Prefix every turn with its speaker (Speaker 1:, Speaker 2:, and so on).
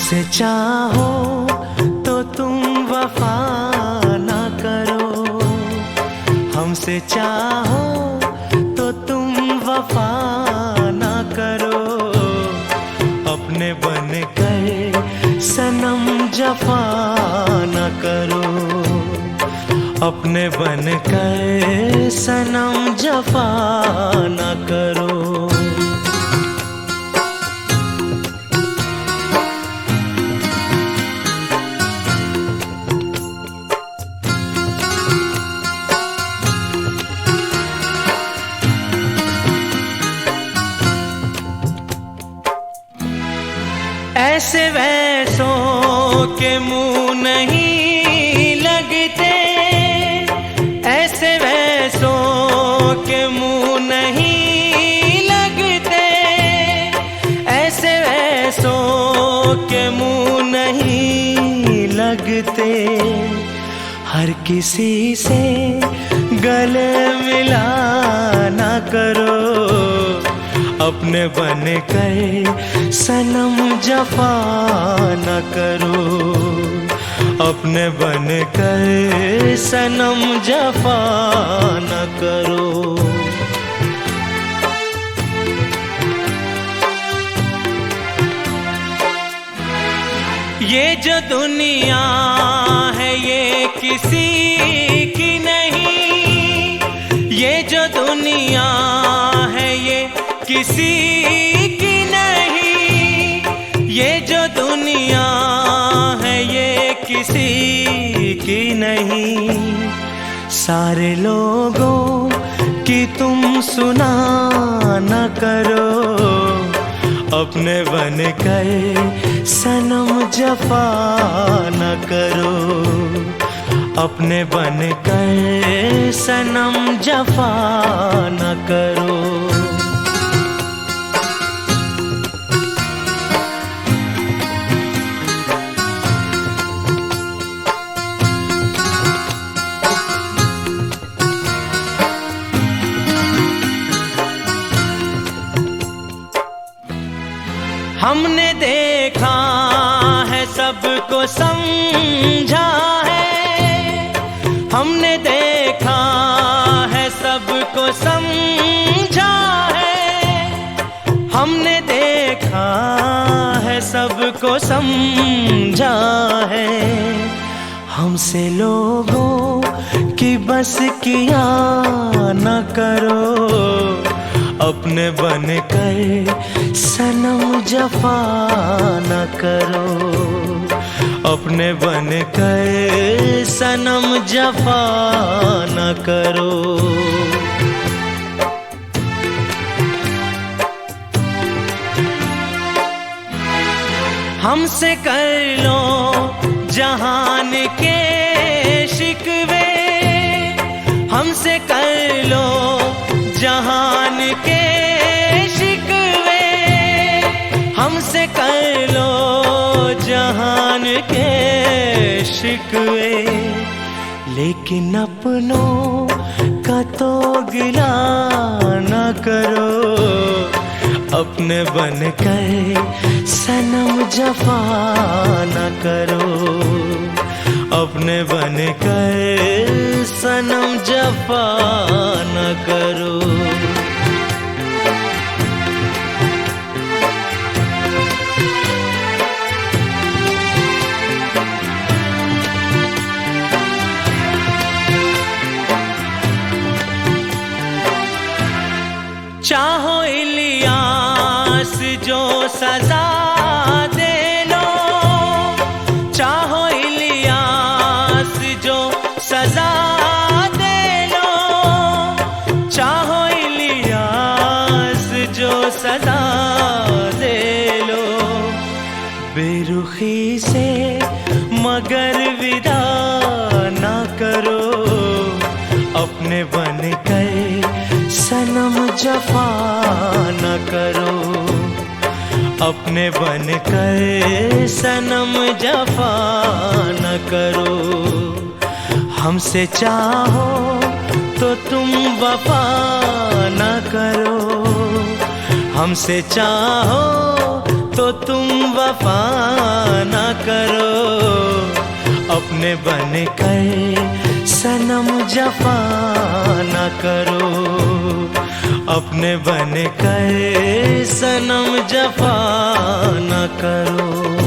Speaker 1: हमसे चाहो तो तुम वफा ना करो, हमसे चाहो तो तुम वफा ना करो, अपने बन कर सनम जफा ना करो, अपने बन कर सनम जफा ना करो। ऐसे वैसों के मुंह नहीं लगते, ऐसे वैसों के मुंह नहीं लगते, ऐसे वैसों के मुंह नहीं लगते, हर किसी से गले मिला ना करो, अपने बन कर सनम जफा न करो, अपने बन कर सनम जफा न करो। ये जो दुनिया है ये किसी की नहीं, ये जो दुनिया है ये किसी की नहीं, ये जो दुनिया है ये किसी की नहीं, सारे लोगों की तुम सुना न करो, अपने बन कर सनम जफा न करो, अपने बन कर सनम जफा न करो। हमने देखा है सबको समझा है, हमने देखा है सबको समझा है, हमने देखा है सबको समझा है, हमसे लोगों की बस किया न करो, अपने बन कर सनम जफा न करो, अपने बन कर सनम जफा न करो। हमसे कर लो जहान के शिकवे, हमसे कर लो जहान के शिकवे, हमसे कर लो जहान के शिकवे, लेकिन अपनों का तो गिला न करो, अपने बन कर सनम जफा न करो, अपने बन कर सनम जफा न करो। चाहो इलियास जो सजा दे लो, चाहो इलियास जो सजा दे लो, चाहो इलियास जो सजा दे लो, बेरुखी से मगर विदा ना करो, अपने बन कर सनम जफा न करो, अपने बन कर सनम जफा न करो, हमसे चाहो तो तुम वफा न करो, हमसे चाहो तो तुम वफा ना करो, अपने बन कर सनम जफा ना करो, अपने बन कर सनम जफा ना करो।